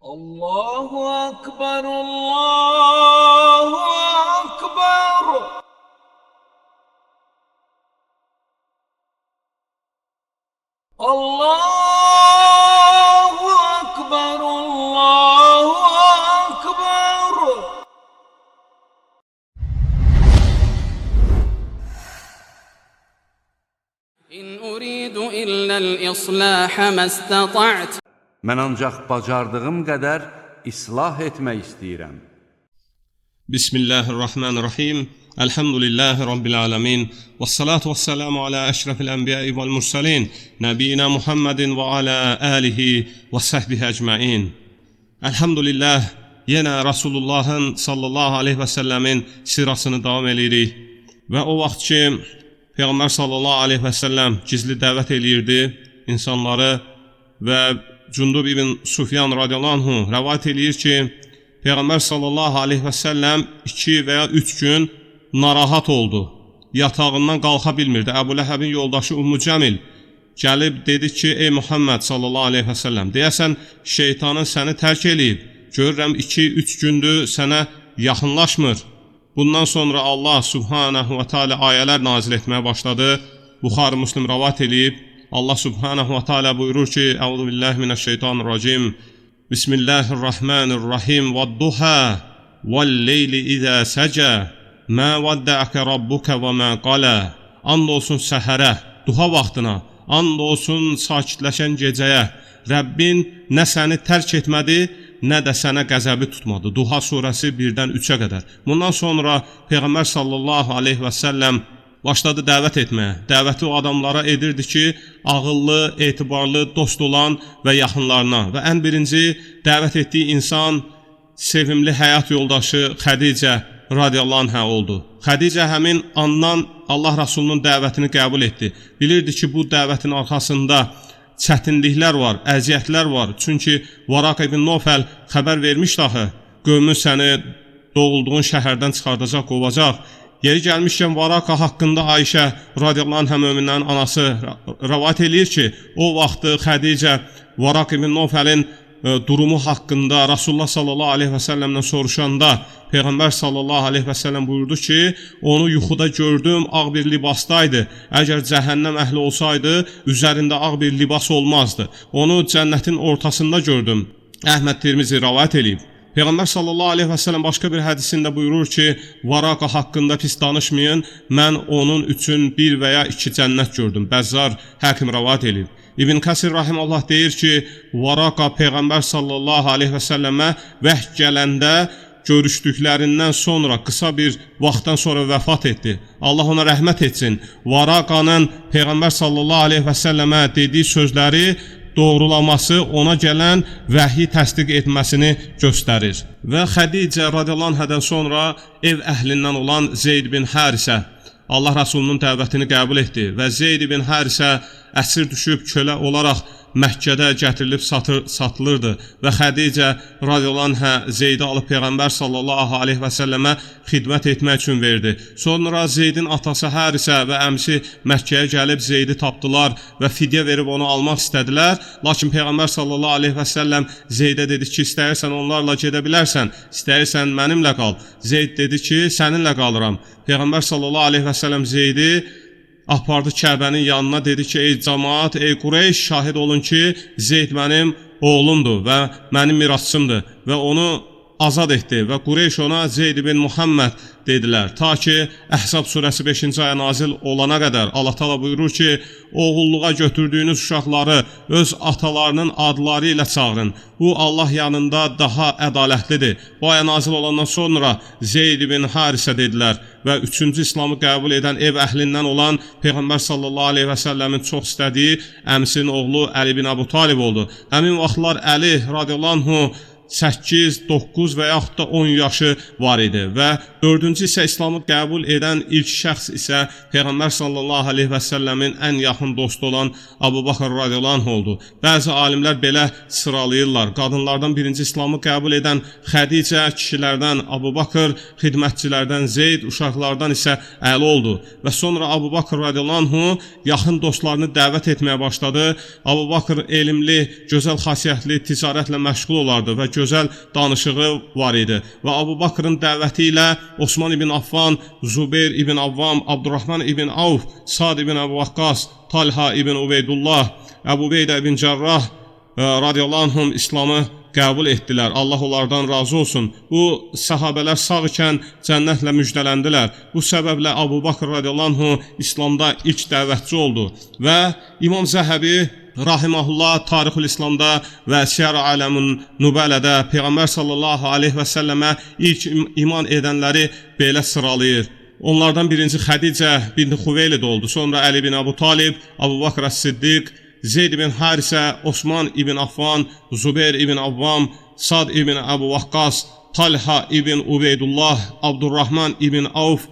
Allahu Akbar, Allahu Akbar. Allahu Akbar, Allahu Akbar. إن أريد إلا الإصلاح ما استطعت. Mən ancaq bacardığım qədər islah etmək istəyirəm. Bismillahirrahmanirrahim. Elhamdülillahi Rabbil alemin. Vessalatu vesselamu ala eşrefil enbiya'i vel mursalin. Nebiyina Muhammedin ve ala alihi ve sahbihi ecmain. Elhamdülillah, yenə Rasulullahın sallallahu aleyhi və səlləmin sirasını davam edirik. Və o vaxt ki, Peyğəmbər sallallahu aleyhi və səlləm gizli dəvət eləyirdi insanları və Cündub ibn Sufyan radiyallahu anhu rəvayət eləyir ki, Peyğəmbər sallallahu aleyhi və səlləm 2 və ya 3 gün narahat oldu. Yatağından qalxa bilmirdi. Əbu Ləhəbin yoldaşı Ümmü Cəmil gəlib dedi ki, ey Muhammed sallallahu aleyhi və səlləm, deyəsən şeytanın səni tərk eləyib. Görürəm 2-3 gündür sənə yaxınlaşmır. Bundan sonra Allah subhanahu və teala ayələr nazil etməyə başladı. Buxari Müslim rəvayət eləyib. Allah subhanahu və teala buyurur ki, Əuzu billahi mineşşeytanirracim. Bismillahirrahmanirrahim. Vad-duha vel-leyli izə səcə. Mə vadda'aka rabbuka və mə qala. And olsun səhərə, duha vaxtına, and olsun sakitləşən gecəyə. Rəbbin nə səni tərk etmədi, nə də sənə qəzəbi tutmadı. Duha surəsi 1-dən 3-ə qədər. Bundan sonra Peyğəmbər sallallahu aleyhi və səlləm başladı dəvət etməyə. Dəvəti o adamlara edirdi ki, ağıllı, etibarlı, dost olan və yaxınlarına. Və ən birinci dəvət etdiyi insan sevimli həyat yoldaşı Xədicə radiyallahu anhə oldu. Xədicə həmin andan Allah Rasulunun dəvətini qəbul etdi. Bilirdi ki, bu dəvətin arxasında çətinliklər var, əziyyətlər var. Çünki Varaq ibn Nofəl xəbər vermişdi axı, qövmün səni doğulduğun şəhərdən çıxardacaq, qovacaq. Yeri gəlmişkən Varaka haqqında Ayşə radiyallahu anhə möminlərin anası rəvayət eləyir ki, o vaxtı Xədicə Varaq ibn Nofəlin durumu haqqında Rasulullah sallallahu aleyhi və səlləmdən soruşanda Peyğəmbər sallallahu aleyhi və səlləm buyurdu ki, onu yuxuda gördüm, ağ bir libasdaydı. Əgər cəhənnəm əhli olsaydı, üzərində ağ bir libas olmazdı. Onu cənnətin ortasında gördüm. Əhməd Tirmizi rəvayət eləyib. Peyğəmbər sallallahu aleyhi və səlləm başqa bir hədisində buyurur ki, Varaka haqqında pis danışmayın, mən onun üçün 1 və ya 2 cənnət gördüm. Bəzzar Həkim rəvayət eləyib. İbn Kəsir rahimehullah deyir ki, Varaka Peyğəmbər sallallahu aleyhi və səlləmə vəhy gələndə görüşdüklərindən sonra qısa bir vaxtdan sonra vəfat etdi. Allah ona rəhmət etsin. Varaka'nın Peyğəmbər sallallahu aleyhi və səlləmə dediyi sözləri doğrulaması ona gələn vəhyi təsdiq etməsini göstərir. Və Xədicə radiyallahu anhədən sonra ev əhlindən olan Zeyd bin Hərisə Allah Rasulunun dəvətini qəbul etdi və Zeyd bin Hərisə əsir düşüb kölə olaraq Məkkədə gətirilib satılırdı və Xədicə radiyallahu anhə Zeydi alıb Peyğəmbər sallallahu aleyhi və səlləmə xidmət etmək üçün verdi. Sonra Zeydin atası Hərisə və əmsi Məkkəyə gəlib Zeydi tapdılar və fidyə verib onu almaq istədilər. Lakin Peyğəmbər sallallahu aleyhi və səlləm Zeydə dedi ki, istəyirsən onlarla gedə bilərsən, istəyirsən mənimlə qal. Zeyd dedi ki, səninlə qalıram. Peyğəmbər sallallahu aleyhi və səlləm Zeydi apardı Kəbənin yanına, dedi ki, ey cəmaat, ey Qureyş, şahid olun ki, Zeyd mənim oğlumdur və mənim mirasçımdır və onu azad etdi və Qureyş ona Zeyd ibn Muhammed dedilər. Ta ki, Əhzab surəsi 5-ci aya nazil olana qədər Allah təala buyurur ki, oğulluğa götürdüyünüz uşaqları öz atalarının adları ilə çağırın. Bu Allah yanında daha ədalətlidir. Bu aya nazil olandan sonra Zeyd ibn Harisə dedilər və 3-cü İslamı qəbul edən ev əhlindən olan Peyğəmbər sallallahu aleyhi və səlləmin çox istədiyi əmsinin oğlu Əli bin Əbu Talib oldu. Həmin vaxtlar Əli radiyallahu anhu 8, 9 və yaxud da 10 yaşı var idi və 4-cü isə İslamı qəbul edən ilk şəxs isə Peyğəmbər sallallahu aleyhi və səlləmin ən yaxın dostu olan Abu Bakr radiyallahu anh oldu. Bəzi alimlər belə sıralayırlar. Qadınlardan birinci İslamı qəbul edən Xədicə, kişilərdən Abu Bakr, xidmətçilərdən Zeyd, uşaqlardan isə Əli oldu və sonra Abu Bakr radiyallahu anh yaxın dostlarını dəvət etməyə başladı. Abu Bakr elmli, gözəl xasiyyətli, ticarətlə məşğul olardı və gözəl danışığı var idi. Və Əbu Bakrın dəvəti ilə Osman ibn Affan, Zubeyr ibn Avvam, Abdurrahman ibn Avf, Sad ibn Əbu Vaqqas, Talha ibn Ubeydullah, Əbu Ubeydə ibn Cərrah radiyallahu anhum İslamı qəbul etdilər. Allah onlardan razı olsun. Bu səhabələr sağ ikən cənnətlə müjdələndilər. Bu səbəblə Əbu Bakr radiyallahu anhu İslamda ilk dəvətçi oldu. Və İmam Zəhəbi rahimehullah Tarixul İslamda və Siyar Aləmun Nubələdə Peyğəmbər sallallahu aleyhi və səlləmə ilk iman edənləri belə sıralayır. Onlardan birinci Xədicə bint Xuveylid oldu. Sonra Əli bin Əbu Talib, Əbu Bakr As-Siddiq, Zeyd ibn Harisə, Osman ibn Affan, Zubeyr ibn Avvam, Sad ibn Əbu Vaqqas, Talha ibn Ubeydullah, Abdurrahman ibn Avf,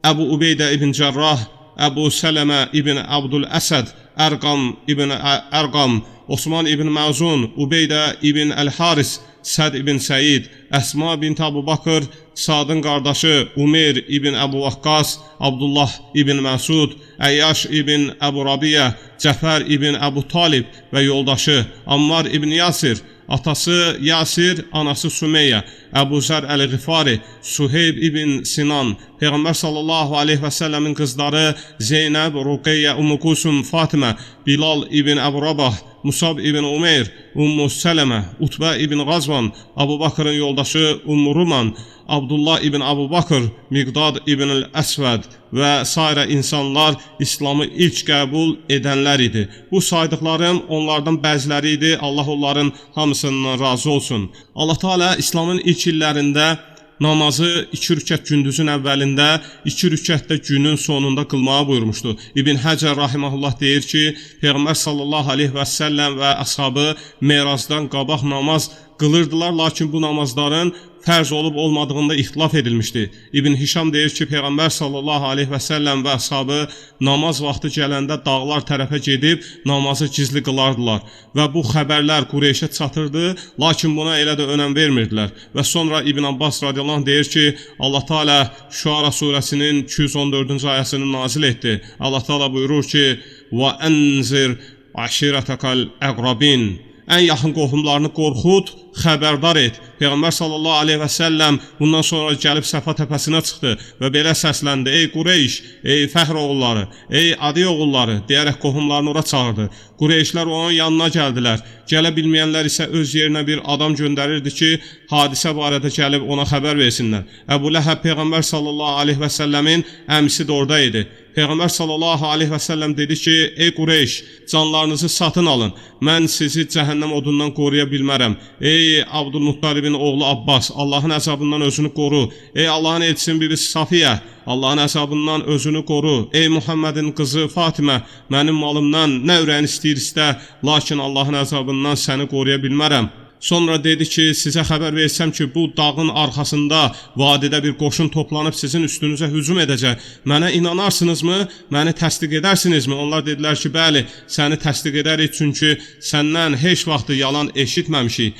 Əbu Ubeydə ibn Cərrah, Əbu Sələmə ibn Abdul Əsəd, Ərqam ibn Ərqam, Osman ibn Məzun, Ubeydə ibn Əl-Haris, Səd ibn Səyid, Əsma bint Əbu Bakır, Sadın qardaşı Umeyr ibn Əbu Vaqqas, Abdullah ibn Məsud, Əyyaş ibn Əbu Rabiyə, Cəfər ibn Əbu Talib və yoldaşı Ammar ibn Yasir, atası Yasir, anası Sümeyyə, Əbu Zər Əl-Ğifari, Suheyb ibn Sinan, Peyğəmbər sallallahu aleyhi və səlləmin qızları Zeynəb, Ruqeyyə, Ümmü Kulsum, Fatimə, Bilal ibn Əbu Rabah, Musab ibn Umeyr, Ümmü Sələmə, Utbə ibn Qazvan, Əbu Bakrın yoldaşı Ümmü Ruman, Abdullah ibn Əbu Bakr, Miqdad ibn Əsvəd və sairə insanlar İslamı ilk qəbul edənlər idi. Bu saydıqlarım onlardan bəziləri idi. Allah onların hamısından razı olsun. Allah Teala İslamın ilk illərində namazı 2 rükət gündüzün əvvəlində, 2 rükət də günün sonunda qılmağa buyurmuşdu. İbn Həcər rahimehullah deyir ki, Peyğəmbər sallallahu aleyhi və səlləm və əshabı Merazdan qabaq namaz qılırdılar, lakin bu namazların fərz olub olmadığında ixtilaf edilmişdi. İbn Hişam deyir ki, Peyğəmbər sallallahu aleyhi və səlləm və əshabı namaz vaxtı gələndə dağlar tərəfə gedib namazı gizli qılardılar və bu xəbərlər Qureyşə çatırdı, lakin buna elə də önəm vermirdilər. Və sonra İbn Abbas radiyallahu anh deyir ki, Allah Teala Şuara surəsinin 214-cü ayəsini nazil etdi. Allah Teala buyurur ki, وَأَنْزِرْ عَشِيرَتَكَ الْأَقْرَبِينَ Ən yaxın qohumlarını qorxut, xəbərdar et. Peyğəmbər sallallahu aleyhi və səlləm bundan sonra gəlib Səfa təpəsinə çıxdı və belə səsləndi: Ey Qureyş, ey Fəhr oğulları, ey Adi oğulları, deyərək qohumlarını ora çağırdı. Qureyşlər onun yanına gəldilər. Gələ bilməyənlər isə öz yerinə bir adam göndərirdi ki, hadisə barədə gəlib ona xəbər versinlər. Əbu Ləhəb Peyğəmbər sallallahu aleyhi və səlləmin əmisi də orada idi. Peyğəmbər sallallahu aleyhi və səlləm dedi ki, ey Qureyş, canlarınızı satın alın, mən sizi cəhənnəm odundan qoruya bilmərəm. Ey Abdülmuttalibin oğlu Abbas, Allahın əzabından özünü qoru. Ey Allahın elçisinin bibisi Safiyə, Allahın əzabından özünü qoru. Ey Muhammedin qızı Fatimə, mənim malımdan nə ürəyin istəyir istə, lakin Allahın əzabından səni qoruya bilmərəm. Sonra dedi ki, sizə xəbər versəm ki, bu dağın arxasında vadidə bir qoşun toplanıb sizin üstünüzə hücum edəcək. Mənə inanarsınızmı? Məni təsdiq edərsinizmi? Onlar dedilər ki, bəli, səni təsdiq edərik, çünki səndən heç vaxtı yalan eşitməmişik.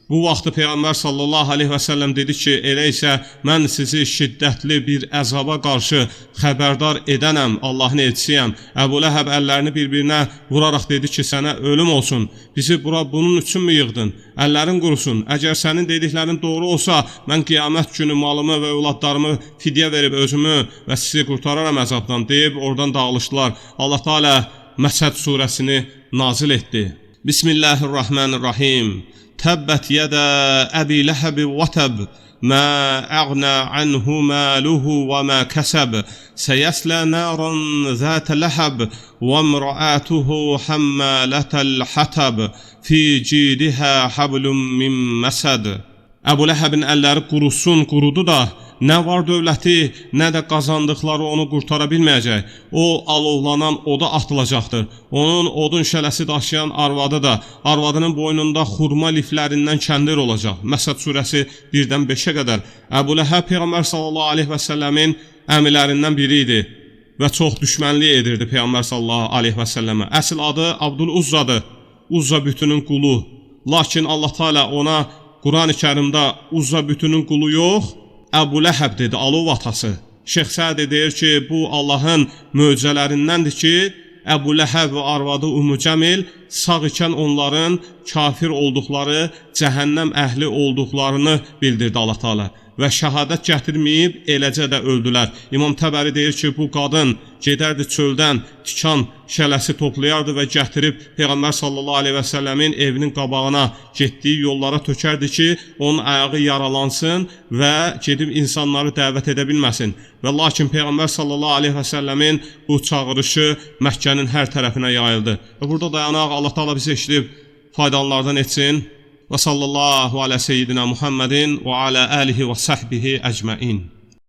Bu vaxtı Peyğəmbər sallallahu aleyhi və səlləm dedi ki, elə isə mən sizi şiddətli bir əzaba qarşı xəbərdar edənəm, Allahın elçisiyəm. Əbu Ləhəb əllərini bir-birinə vuraraq dedi ki, sənə ölüm olsun. Bizi bura bunun üçünmü yığdın? Əllərin qurusun. Əgər sənin dediklərin doğru olsa, mən qiyamət günü malımı və övladlarımı fidyə verib özümü və sizi qurtararam əzabdan deyib oradan dağılışdılar. Allah Teala Məsəd surəsini nazil etdi. Bismillahirrahmanirrahim. Təbbət yədə Əbi Ləhəbi vətəb, mə əğnə anhu məluhu və mə kəsəb, səyəslə nəran zətə ləhəb, və mrəətuhu həmmələtəl hətəb, fi cidihə həblum min məsəd. Əbu Ləhəbin əlləri qurudu da, nə var dövləti, nə də qazandıqları onu qurtara bilməyəcək. O, alovlanan oda atılacaqdır. Onun odun şələsi daşıyan arvadı da, arvadının boynunda xurma liflərindən kəndir olacaq. Məsəd surəsi 1-dən 5-ə qədər. Əbu Ləhəb Peyğəmbər sallallahu aleyhi və səlləmin əmilərindən biri idi və çox düşmənlik edirdi Peyğəmbər sallallahu aleyhi və səlləmə. Əsl adı Abdul-Uzzadır, Uzza bütünün qulu. Lakin Allah Teala ona Quran-ı Kərimdə Uzza bütünün qulu yox, Əbu Ləhəb dedi, alov atası. Şeyx Sədi deyir ki, bu Allahın möcüzələrindəndir ki, Əbu Ləhəb və arvadı Ümmü Cəmil sağ ikən onların kafir olduqları, cəhənnəm əhli olduqlarını bildirdi Allah Taala və şəhadət gətirməyib eləcə də öldülər. İmam Təbəri deyir ki, bu qadın gedərdi çöldən tikan şələsi toplayardı və gətirib Peyğəmbər sallallahu əleyhi və səlləmin evinin qabağına getdiyi yollara tökərdi ki, onun ayağı yaralansın və gedib insanları dəvət edə bilməsin. Və lakin Peyğəmbər sallallahu əleyhi və səlləmin bu çağırışı Məkkənin hər tərəfinə yayıldı. Və burada dayanaq, Allah Taala bizi eşidib faydalanlardan etsin. Və sallallahu alə seyyidina Muhammedin və alə alihi və səhbihi əcməin.